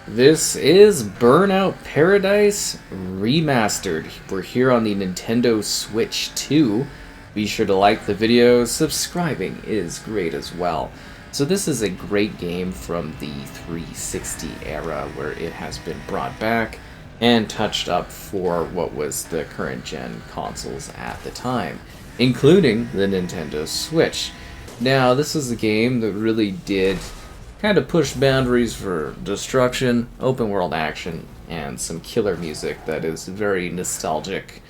This is Burnout Paradise Remastered. We're here on the Nintendo Switch 2. Be sure to like the video, subscribing is great as well. So this is a great game from the 360 era where it has been brought back and touched up for what was the current gen consoles at the time, including the Nintendo Switch. Now this is a game that really did kind of push boundaries for destruction, open world action, and some killer music that is very nostalgic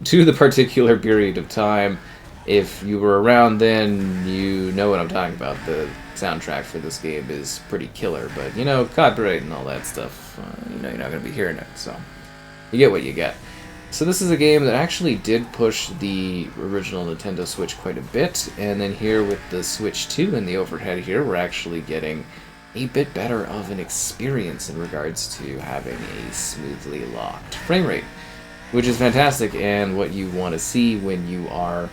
to the particular period of time. If you were around then, you know what I'm talking about. The soundtrack for this game is pretty killer, but you know, copyright and all that stuff, you know, you're not going to be hearing it, so you get what you get. So this is a game that actually did push the original Nintendo Switch quite a bit, and then here with the Switch 2 and the overhead here, we're actually getting a bit better of an experience in regards to having a smoothly locked frame rate, which is fantastic and what you want to see when you are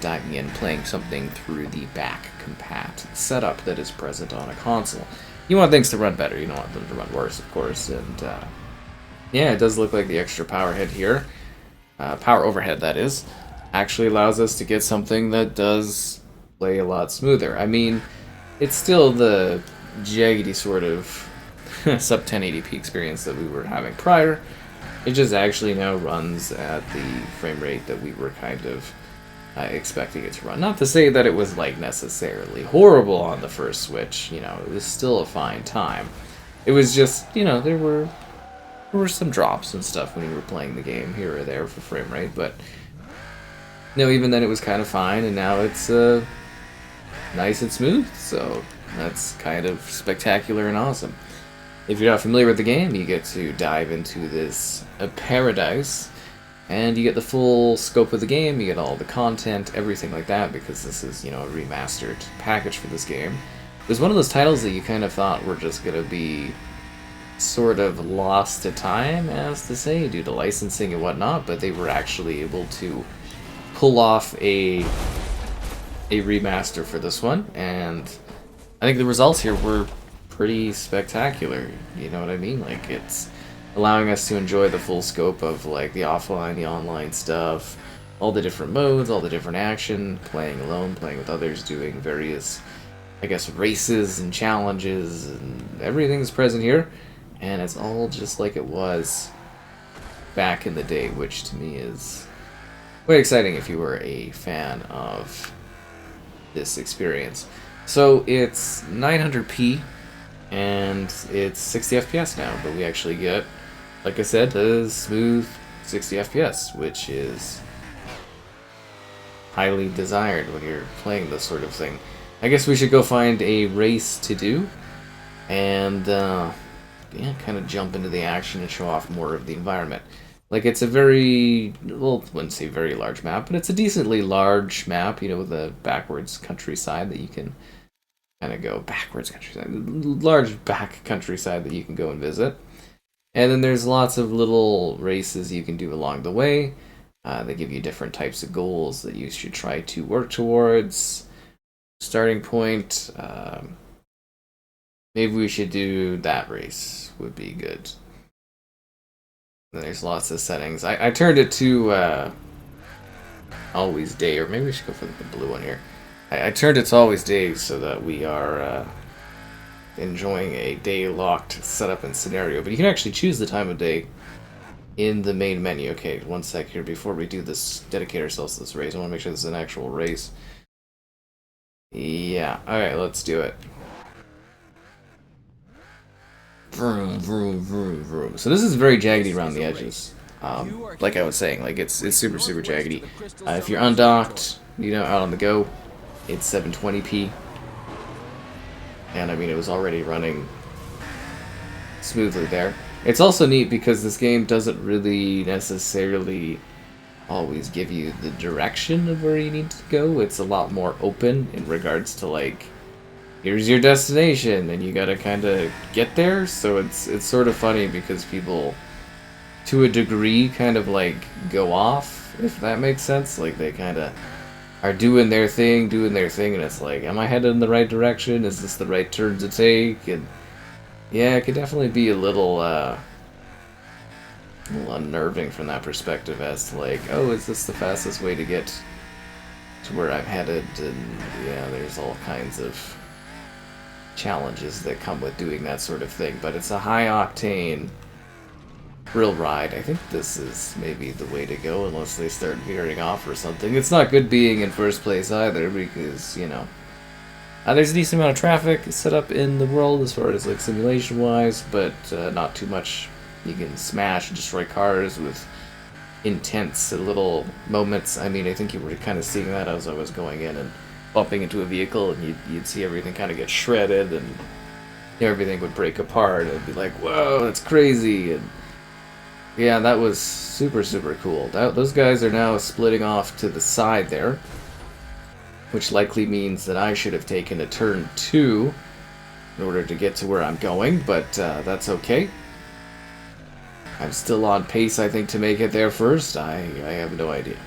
diving in playing something through the back compat setup that is present on a console. You want things to run better, you don't want them to run worse, of course, and yeah, it does look like the extra power head here, power overhead that is, actually allows us to get something that does play a lot smoother. I mean, it's still the jaggedy sort of sub 1080p experience that we were having prior. It just actually now runs at the frame rate that we were kind of expecting it to run. Not to say that it was like necessarily horrible on the first Switch, you know, it was still a fine time. It was just, you know, there were some drops and stuff when you were playing the game here or there for frame rate, but you know, even then it was kind of fine, and now it's nice and smooth, so that's kind of spectacular and awesome. If you're not familiar with the game, you get to dive into this paradise, and you get the full scope of the game, you get all the content, everything like that, because this is, you know, a remastered package for this game. It was one of those titles that you kind of thought were just going to be sort of lost to time, as to say, due to licensing and whatnot, but they were actually able to pull off a remaster for this one, and I think the results here were pretty spectacular, you know what I mean? Like, it's allowing us to enjoy the full scope of like the offline, the online stuff, all the different modes, all the different action, playing alone, playing with others, doing various, I guess, races and challenges, and everything's present here. And it's all just like it was back in the day, which to me is quite exciting if you were a fan of this experience. So it's 900p and it's 60 FPS now, but we actually get, like I said, a smooth 60 FPS, which is highly desired when you're playing this sort of thing. I guess we should go find a race to do, and yeah, kind of jump into the action and show off more of the environment. Like, it's a very, well, I wouldn't say very large map, but it's a decently large map, you know, with a backwards countryside that you can kind of go backwards countryside, large back countryside that you can go and visit. And then there's lots of little races you can do along the way. They give you different types of goals that you should try to work towards. Starting point, maybe we should do that race, would be good. And there's lots of settings. I turned it to always day, or maybe we should go for the blue one here. I turned it to always day so that we are enjoying a day locked setup and scenario. But you can actually choose the time of day in the main menu. Okay, one sec here before we do this, dedicate ourselves to this race. I want to make sure this is an actual race. Yeah, alright, let's do it. Vroom, vroom, vroom, vroom. So this is very jaggedy around the edges. Like I was saying, like it's super jaggedy. If you're undocked, you know, out on the go, it's 720p. And I mean, it was already running smoothly there. It's also neat because this game doesn't really necessarily always give you the direction of where you need to go. It's a lot more open in regards to, like, here's your destination and you gotta kind of get there. So it's sort of funny because people, to a degree, kind of like go off, if that makes sense. Like, they kind of are doing their thing, and it's like, am I headed in the right direction? Is this the right turn to take? And Yeah, it could definitely be a little unnerving from that perspective as to like, oh, is this the fastest way to get to where I'm headed? And yeah, there's all kinds of challenges that come with doing that sort of thing. But it's a high-octane thrill ride. I think this is maybe the way to go unless they start veering off or something. It's not good being in first place either because, you know, there's a decent amount of traffic set up in the world as far as like simulation-wise, but not too much. You can smash and destroy cars with intense little moments. I mean, I think you were kind of seeing that as I was going in and bumping into a vehicle, and you'd see everything kind of get shredded, and everything would break apart. It'd be like, whoa, that's crazy. And yeah, that was super, super cool. Those guys are now splitting off to the side there, which likely means that I should have taken a turn 2 in order to get to where I'm going, but that's okay. I'm still on pace, I think, to make it there first. I have no idea.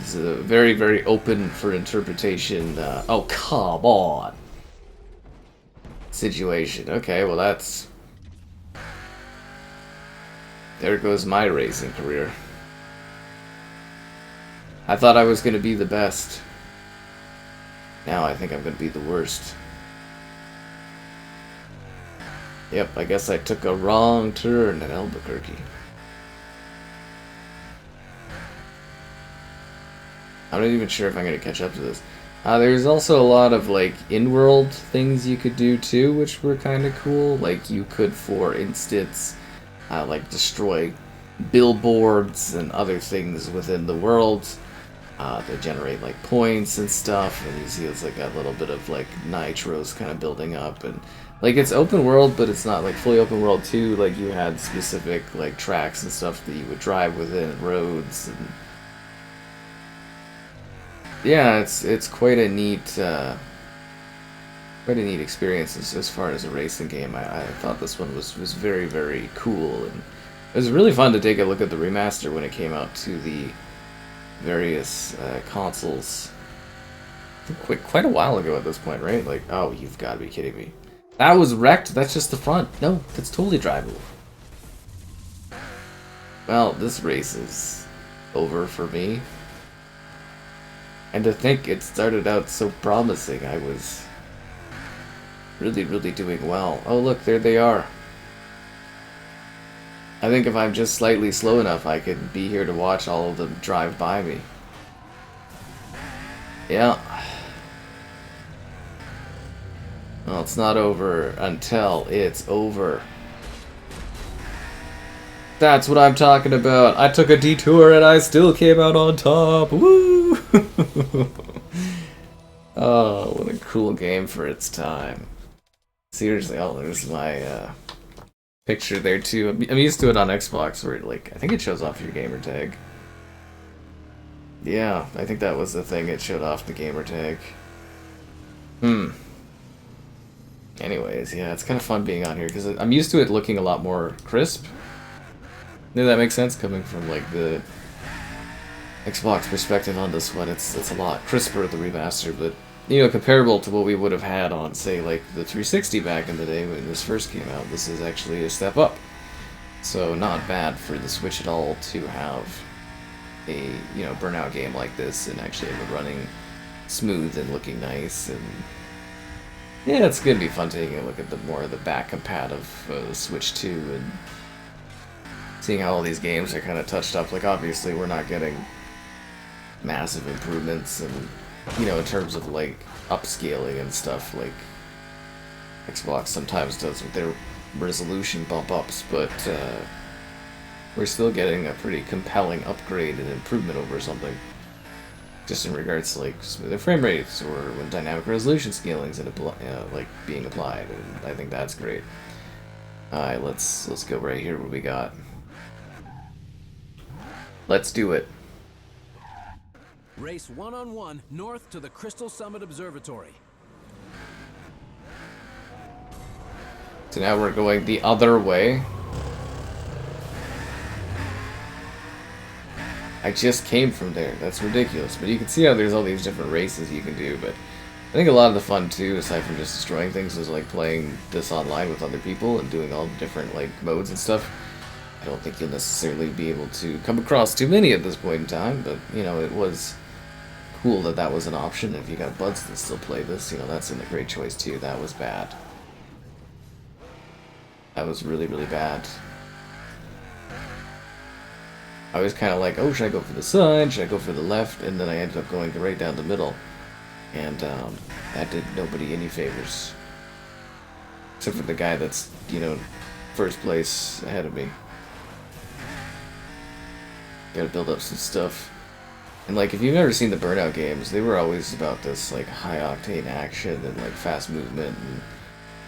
This is a very, very open for interpretation. Oh, come on. Situation. Okay, well, that's... There goes my racing career. I thought I was going to be the best. Now I think I'm going to be the worst. Yep, I guess I took a wrong turn at Albuquerque. I'm not even sure if I'm going to catch up to this. There's also a lot of, like, in-world things you could do, too, which were kind of cool. Like, you could, for instance, like, destroy billboards and other things within the world. They generate, like, points and stuff, and you see it's, like, a little bit of, like, nitros kind of building up, and... Like, it's open world, but it's not, like, fully open world, too. Like, you had specific, like, tracks and stuff that you would drive within, roads, and... Yeah, it's quite a neat experience as far as a racing game. I thought this one was very, very cool, and it was really fun to take a look at the remaster when it came out to the various consoles. I think quite a while ago at this point, right? Like, oh, you've got to be kidding me. That was wrecked? That's just the front. No, that's totally drivable. Well, this race is over for me. And to think it started out so promising, I was really, really doing well. Oh, look, there they are. I think if I'm just slightly slow enough, I could be here to watch all of them drive by me. Yeah. Well, it's not over until it's over. That's what I'm talking about. I took a detour and I still came out on top. Woo! Oh, what a cool game for its time. Seriously, oh, there's my picture there too. I'm used to it on Xbox where like I think it shows off your gamer tag. Yeah, I think that was the thing. It showed off the gamer tag. Anyways, yeah, it's kind of fun being on here because I'm used to it looking a lot more crisp. Does that make sense? Coming from like the Xbox perspective on this one, it's a lot crisper, the remaster, but you know, comparable to what we would have had on, say, like the 360 back in the day when this first came out, this is actually a step up. So not bad for the Switch at all to have a, you know, Burnout game like this and actually have it running smooth and looking nice. And yeah, it's gonna be fun taking a look at the more of the back compat of the Switch 2 and seeing how all these games are kind of touched up. Like, obviously, we're not getting massive improvements, and you know, in terms of like upscaling and stuff, like Xbox sometimes does with their resolution bump ups, but we're still getting a pretty compelling upgrade and improvement over something. Just in regards to like smoother frame rates or when dynamic resolution scaling's like being applied, and I think that's great. Alright, let's go right here. What we got? Let's do it. Race 1-on-1 north to the Crystal Summit Observatory. So now we're going the other way. I just came from there. That's ridiculous. But you can see how there's all these different races you can do. But think a lot of the fun too, aside from just destroying things, is like playing this online with other people and doing all the different like modes and stuff. I don't think you'll necessarily be able to come across too many at this point in time, but you know, it was cool that that was an option. If you got buds that still play this, you know, that's a great choice too. That was bad. That was really, really bad. I was kind of like, oh, should I go for the side? Should I go for the left? And then I ended up going right down the middle. And that did nobody any favors. Except for the guy that's, you know, first place ahead of me. Gotta build up some stuff. And like, if you've ever seen the Burnout games, they were always about this like high-octane action and like fast movement and,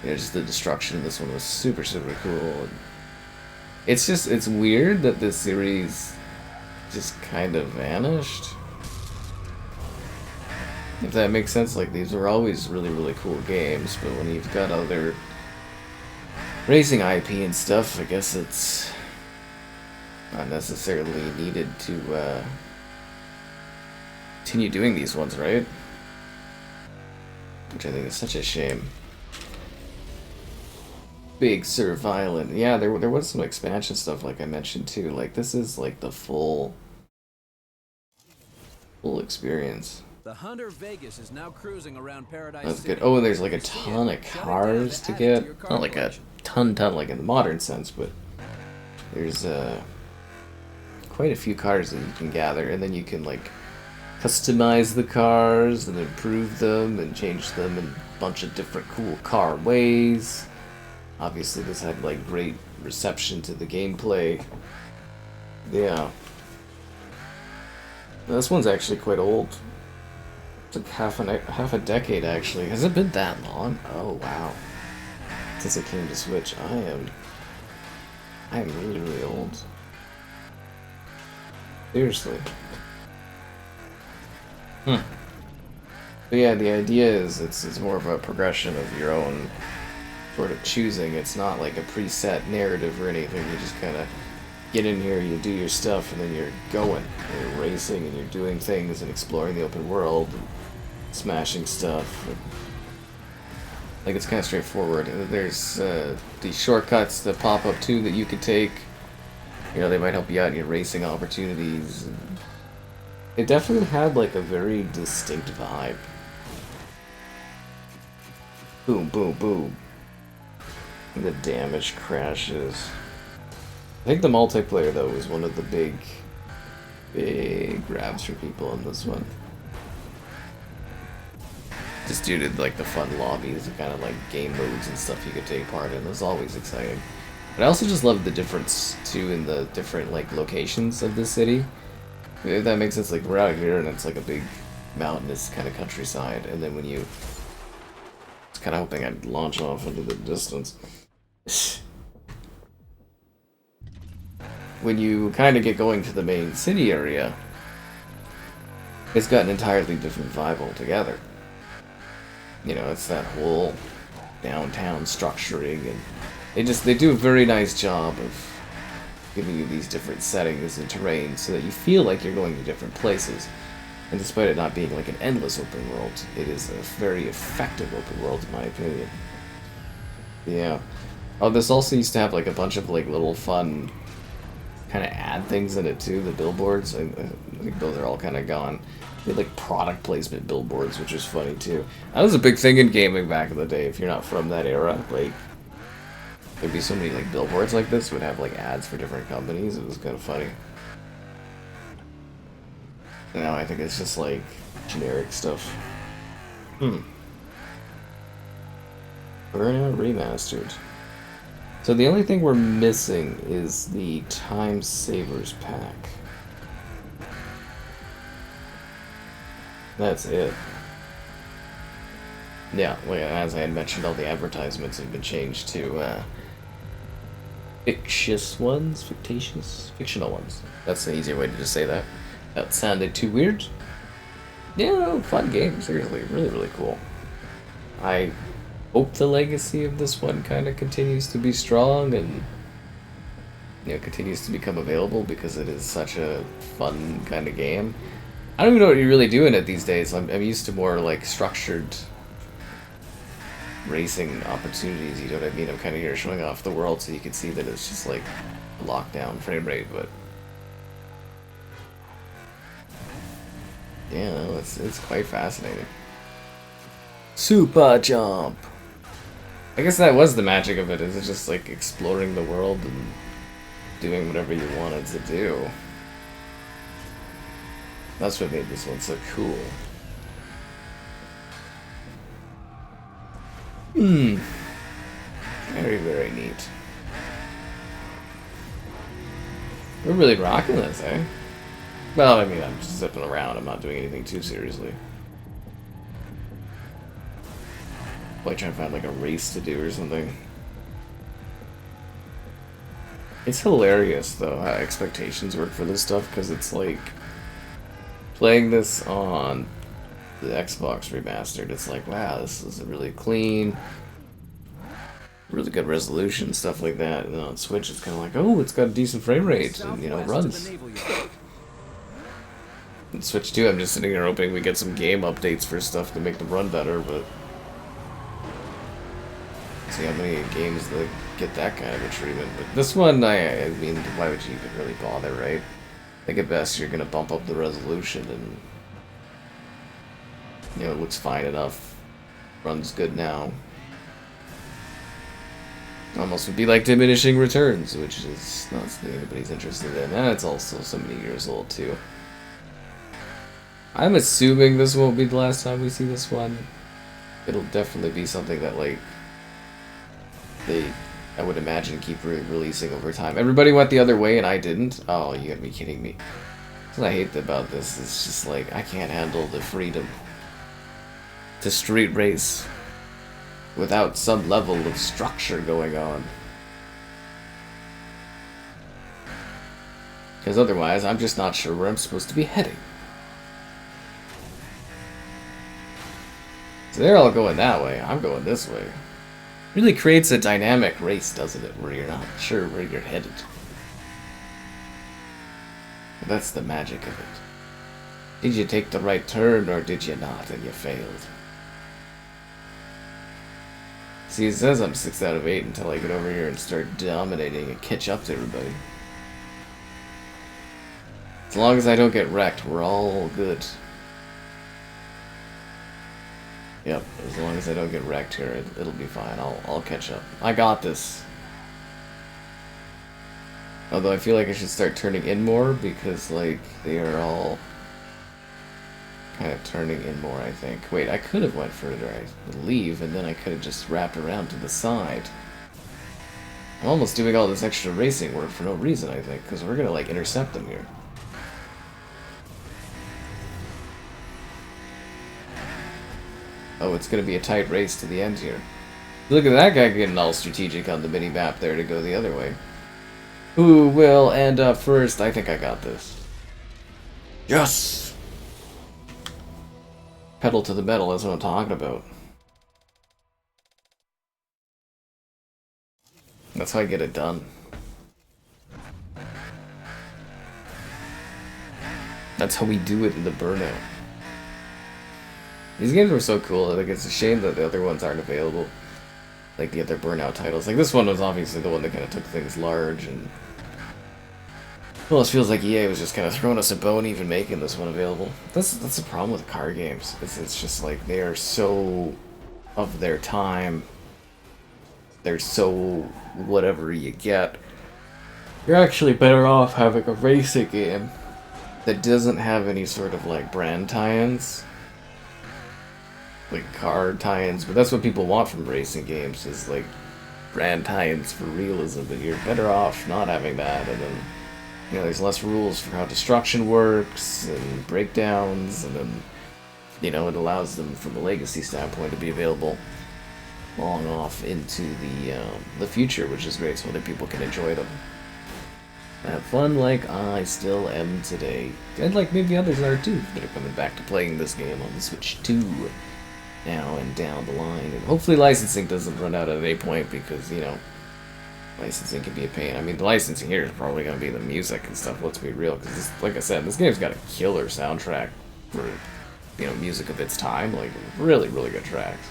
you know, just the destruction. This one was super, super cool. And it's just, it's weird that this series just kind of vanished. If that makes sense, like these were always really, really cool games, but when you've got other racing IP and stuff, I guess it's not necessarily needed to continue doing these ones, right? Which I think is such a shame. Big Surf Island. Yeah, there was some expansion stuff like I mentioned too. Like this is like the full experience. The Hunter Vegas is now cruising around Paradise That's City. good. Oh, and there's like a ton of cars to get. Not like a ton like in the modern sense, but there's quite a few cars that you can gather, and then you can like customize the cars and improve them and change them in a bunch of different cool car ways. Obviously, this had like great reception to the gameplay. Yeah. This one's actually quite old. It's like half a decade actually. Has it been that long? Oh wow. Since it came to Switch, I am really, really old. Seriously. But yeah, the idea is it's more of a progression of your own sort of choosing. It's not like a preset narrative or anything. You just kind of get in here, you do your stuff, and then you're going. You're racing, and you're doing things, and exploring the open world, and smashing stuff. And, like, it's kind of straightforward. There's these shortcuts that pop up, too, that you could take. You know, they might help you out in your racing opportunities. It definitely had, like, a very distinct vibe. Boom, boom, boom. The damage crashes. I think the multiplayer, though, was one of the big grabs for people in this one. Just due to, like, the fun lobbies and kind of, like, game modes and stuff you could take part in. It was always exciting. But I also just loved the difference, too, in the different, like, locations of the city. If that makes sense, like, we're out here and it's, like, a big mountainous kind of countryside. And then when you... I was kind of hoping I'd launch off into the distance. When you kind of get going to the main city area, it's got an entirely different vibe altogether. You know, it's that whole downtown structuring, and they do a very nice job of giving you these different settings and terrain so that you feel like you're going to different places. And despite it not being like an endless open world, it is a very effective open world in my opinion. Yeah. Oh, this also used to have like a bunch of like little fun kind of ad things in it too, the billboards. I think those are all kind of gone. They had like product placement billboards, which was funny too. That was a big thing in gaming back in the day. If you're not from that era, like there'd be so many like billboards like this would have like ads for different companies. It was kind of funny. Now I think it's just like generic stuff. Burnout Remastered. So the only thing we're missing is the Time Savers pack. That's it. Yeah, well, as I had mentioned, all the advertisements have been changed to fictional ones. That's an easier way to just say that. That sounded too weird. Yeah, no, fun game, seriously, really, really cool. I hope the legacy of this one kind of continues to be strong and, you know, continues to become available because it is such a fun kind of game. I don't even know what you're really doing it these days. I'm used to more like structured racing opportunities, you know what I mean? I'm kind of here showing off the world so you can see that it's just like lockdown frame rate, but yeah, no, it's quite fascinating. Super jump. I guess that was the magic of it. Is it's just like exploring the world and doing whatever you wanted to do. That's what made this one so cool. Very, very neat. We're really rocking this, eh? Well, I mean, I'm just zipping around. I'm not doing anything too seriously. Like trying to find like a race to do or something. It's hilarious though how expectations work for this stuff, because it's like playing this on the Xbox Remastered, it's like, wow, this is really clean, really good resolution, stuff like that. And then on Switch it's kind of like, oh, it's got a decent frame rate and, you know, runs. And Switch 2, I'm just sitting here hoping we get some game updates for stuff to make them run better, but see how many games that get that kind of a treatment. But this one, I mean, why would you even really bother, right? I think at best you're gonna bump up the resolution and, you know, it looks fine enough, runs good now. Almost would be like diminishing returns, which is not something anybody's interested in. And it's also so many years old too. I'm assuming this won't be the last time we see this one. It'll definitely be something that, like, I would imagine, keep releasing over time. Everybody went the other way and I didn't? Oh, you gotta be kidding me. What I hate about this is just like, I can't handle the freedom to street race without some level of structure going on. Because otherwise, I'm just not sure where I'm supposed to be heading. So they're all going that way, I'm going this way. Really creates a dynamic race, doesn't it, where you're not sure where you're headed. But that's the magic of it. Did you take the right turn, or did you not, and you failed? See, it says I'm 6 out of 8 until I get over here and start dominating and catch up to everybody. As long as I don't get wrecked, we're all good. Yep, as long as I don't get wrecked here, it'll be fine. I'll catch up. I got this. Although I feel like I should start turning in more, because, like, they are all kind of turning in more, I think. Wait, I could have went further, I believe, and then I could have just wrapped around to the side. I'm almost doing all this extra racing work for no reason, I think, because we're gonna, like, intercept them here. Oh, it's gonna be a tight race to the end here. Look at that guy getting all strategic on the mini-map there to go the other way. Who will end up first? I think I got this. Yes! Pedal to the metal, that's what I'm talking about. That's how I get it done. That's how we do it in the Burnout. These games were so cool. Like, it's a shame that the other ones aren't available. Like the other Burnout titles. Like, this one was obviously the one that kind of took things large, and well, it feels like EA was just kind of throwing us a bone even making this one available. That's the problem with car games. It's just like, they are so of their time. They're so whatever you get. You're actually better off having a racing game that doesn't have any sort of, like, brand tie-ins. Like car tie-ins, but that's what people want from racing games, is like brand tie-ins for realism, but you're better off not having that. And then, you know, there's less rules for how destruction works and breakdowns, and then, you know, it allows them from a legacy standpoint to be available long off into the future, which is great, so other people can enjoy them. Have fun like I still am today. And like maybe others are too, that are coming back to playing this game on the Switch 2. Now and down the line, and hopefully licensing doesn't run out at any point, because, you know, licensing can be a pain. I mean, the licensing here is probably going to be the music and stuff, let's be real, because, like I said, this game's got a killer soundtrack for, you know, music of its time, like, really, really good tracks.